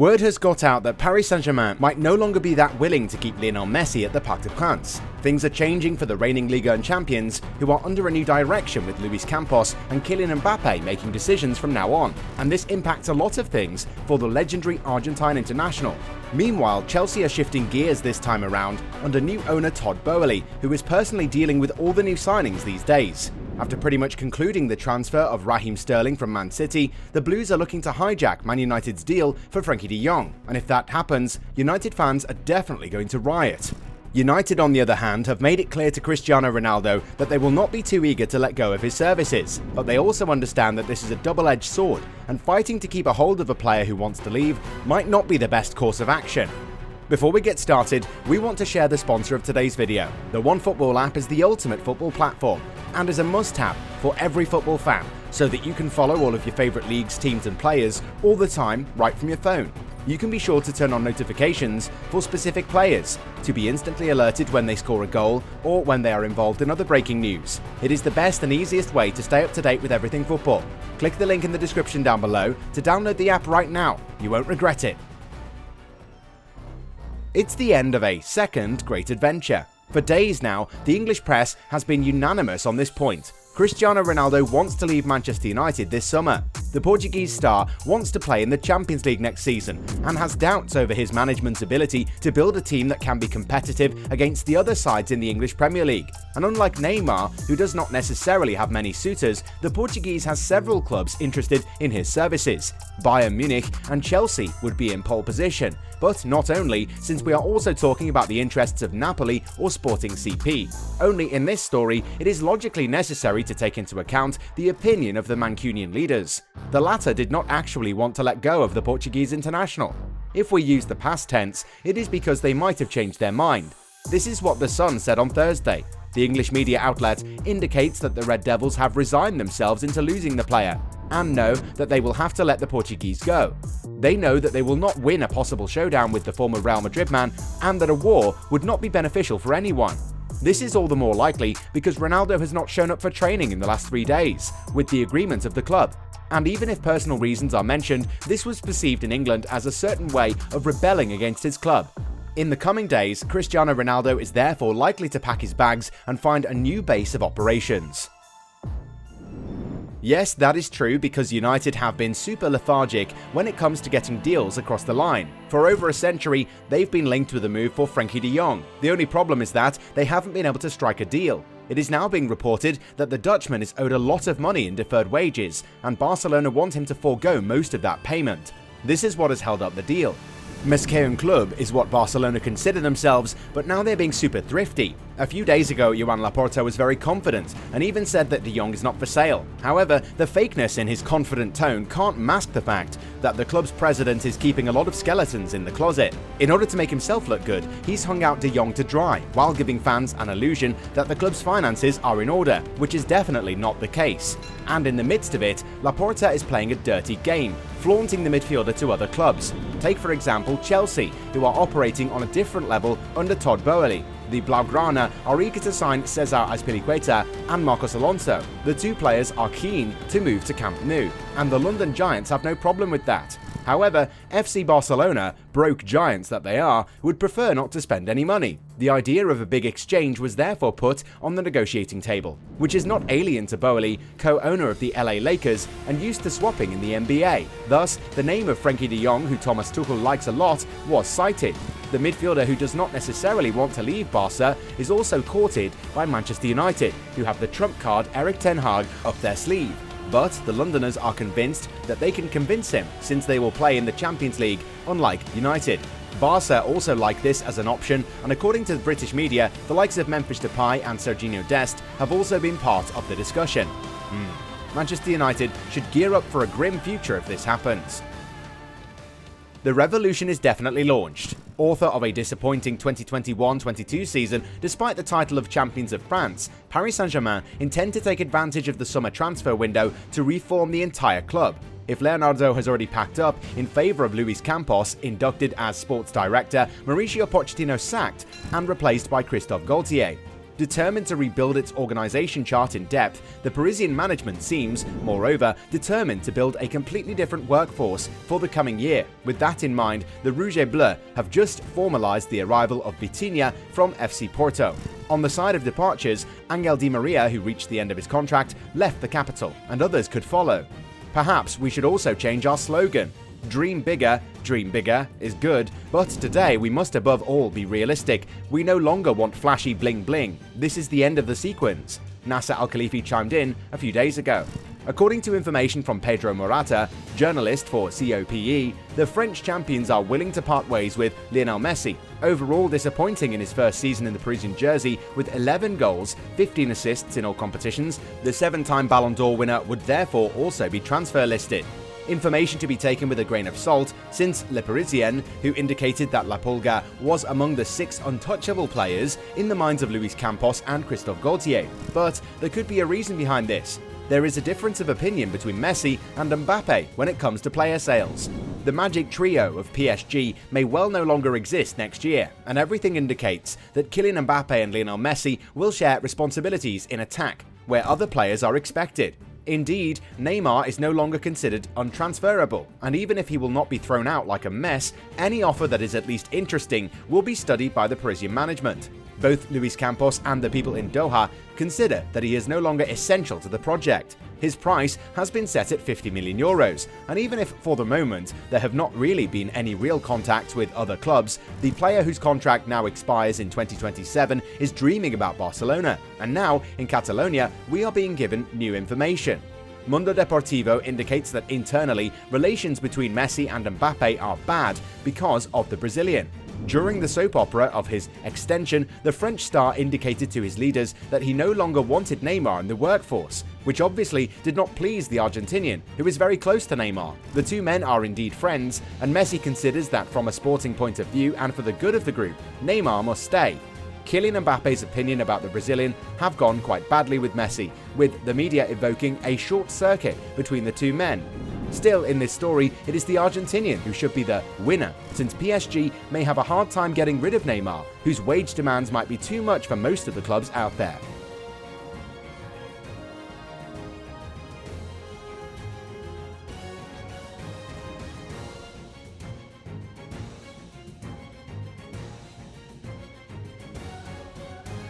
Word has got out that Paris Saint Germain might no longer be that willing to keep Lionel Messi at the Parc. Things are changing for the reigning Ligue champions, who are under a new direction with Luis Campos and Kylian Mbappe making decisions from now on, and this impacts a lot of things for the legendary Argentine international. Meanwhile, Chelsea are shifting gears this time around under new owner Todd Boehly, who is personally dealing with all the new signings these days. After pretty much concluding the transfer of Raheem Sterling from Man City, the Blues are looking to hijack Man United's deal for Frenkie de Jong, and if that happens, United fans are definitely going to riot. United, on the other hand, have made it clear to Cristiano Ronaldo that they will not be too eager to let go of his services, but they also understand that this is a double-edged sword, and fighting to keep a hold of a player who wants to leave might not be the best course of action. Before we get started, we want to share the sponsor of today's video. The OneFootball app is the ultimate football platform and is a must-have for every football fan, so that you can follow all of your favourite leagues, teams and players all the time right from your phone. You can be sure to turn on notifications for specific players, to be instantly alerted when they score a goal or when they are involved in other breaking news. It is the best and easiest way to stay up to date with everything football. Click the link in the description down below to download the app right now. You won't regret it. It's the end of a second great adventure. For days now, the English press has been unanimous on this point. Cristiano Ronaldo wants to leave Manchester United this summer. The Portuguese star wants to play in the Champions League next season and has doubts over his management's ability to build a team that can be competitive against the other sides in the English Premier League. And unlike Neymar, who does not necessarily have many suitors, the Portuguese has several clubs interested in his services. Bayern Munich and Chelsea would be in pole position, but not only, since we are also talking about the interests of Napoli or Sporting CP. Only in this story, it is logically necessary to take into account the opinion of the Mancunian leaders. The latter did not actually want to let go of the Portuguese international. If we use the past tense, it is because they might have changed their mind. This is what The Sun said on Thursday. The English media outlet indicates that the Red Devils have resigned themselves into losing the player, and know that they will have to let the Portuguese go. They know that they will not win a possible showdown with the former Real Madrid man, and that a war would not be beneficial for anyone. This is all the more likely because Ronaldo has not shown up for training in the last 3 days, with the agreement of the club. And even if personal reasons are mentioned, this was perceived in England as a certain way of rebelling against his club. In the coming days, Cristiano Ronaldo is therefore likely to pack his bags and find a new base of operations. Yes, that is true because United have been super lethargic when it comes to getting deals across the line. For over a century, they've been linked with a move for Frenkie de Jong. The only problem is that they haven't been able to strike a deal. It is now being reported that the Dutchman is owed a lot of money in deferred wages, and Barcelona want him to forego most of that payment. This is what has held up the deal. Mesqueun Club is what Barcelona consider themselves, but now they're being super thrifty. A few days ago, Joan Laporta was very confident and even said that de Jong is not for sale. However, the fakeness in his confident tone can't mask the fact that the club's president is keeping a lot of skeletons in the closet. In order to make himself look good, he's hung out de Jong to dry, while giving fans an illusion that the club's finances are in order, which is definitely not the case. And in the midst of it, Laporta is playing a dirty game, flaunting the midfielder to other clubs. Take for example Chelsea, who are operating on a different level under Todd Boehly. The Blaugrana are eager to sign Cesar Azpilicueta and Marcos Alonso. The two players are keen to move to Camp Nou, and the London Giants have no problem with that. However, FC Barcelona, broke giants that they are, would prefer not to spend any money. The idea of a big exchange was therefore put on the negotiating table, which is not alien to Boehly, co-owner of the LA Lakers and used to swapping in the NBA. Thus, the name of Frenkie de Jong, who Thomas Tuchel likes a lot, was cited. The midfielder, who does not necessarily want to leave Barca, is also courted by Manchester United, who have the trump card Erik ten Hag up their sleeve. But the Londoners are convinced that they can convince him, since they will play in the Champions League, unlike United. Barca also like this as an option, and according to the British media, the likes of Memphis Depay and Serginho Dest have also been part of the discussion. Manchester United should gear up for a grim future if this happens. The revolution is definitely launched. Author of a disappointing 2021-22 season, despite the title of Champions of France, Paris Saint Germain intend to take advantage of the summer transfer window to reform the entire club. If Leonardo has already packed up in favour of Luis Campos, inducted as sports director, Mauricio Pochettino sacked and replaced by Christophe Galtier. Determined to rebuild its organization chart in depth, the Parisian management seems, moreover, determined to build a completely different workforce for the coming year. With that in mind, the Rouge et Bleu have just formalized the arrival of Vitinha from FC Porto. On the side of departures, Angel Di Maria, who reached the end of his contract, left the capital, and others could follow. Perhaps we should also change our slogan. Dream bigger is good, but today we must above all be realistic. We no longer want flashy bling bling. This is the end of the sequence. Nasser Al-Khalifi chimed in a few days ago. According to information from Pedro Morata, journalist for COPE, the French champions are willing to part ways with Lionel Messi. Overall disappointing in his first season in the Parisian jersey with 11 goals, 15 assists in all competitions, the 7-time Ballon d'Or winner would therefore also be transfer listed. Information to be taken with a grain of salt, since Le Parisien, who indicated that La Pulga was among the 6 untouchable players in the minds of Luis Campos and Christophe Galtier. But there could be a reason behind this. There is a difference of opinion between Messi and Mbappe when it comes to player sales. The magic trio of PSG may well no longer exist next year, and everything indicates that Kylian Mbappe and Lionel Messi will share responsibilities in attack, where other players are expected. Indeed, Neymar is no longer considered untransferable, and even if he will not be thrown out like a mess, any offer that is at least interesting will be studied by the Parisian management. Both Luis Campos and the people in Doha consider that he is no longer essential to the project. His price has been set at €50 million, and even if for the moment there have not really been any real contacts with other clubs, the player whose contract now expires in 2027 is dreaming about Barcelona, and now in Catalonia we are being given new information. Mundo Deportivo indicates that internally relations between Messi and Mbappe are bad because of the Brazilian. During the soap opera of his extension, the French star indicated to his leaders that he no longer wanted Neymar in the workforce, which obviously did not please the Argentinian, who is very close to Neymar. The two men are indeed friends, and Messi considers that from a sporting point of view and for the good of the group, Neymar must stay. Kylian Mbappe's opinion about the Brazilian have gone quite badly with Messi, with the media evoking a short circuit between the two men. Still, in this story, it is the Argentinian who should be the winner, since PSG may have a hard time getting rid of Neymar, whose wage demands might be too much for most of the clubs out there.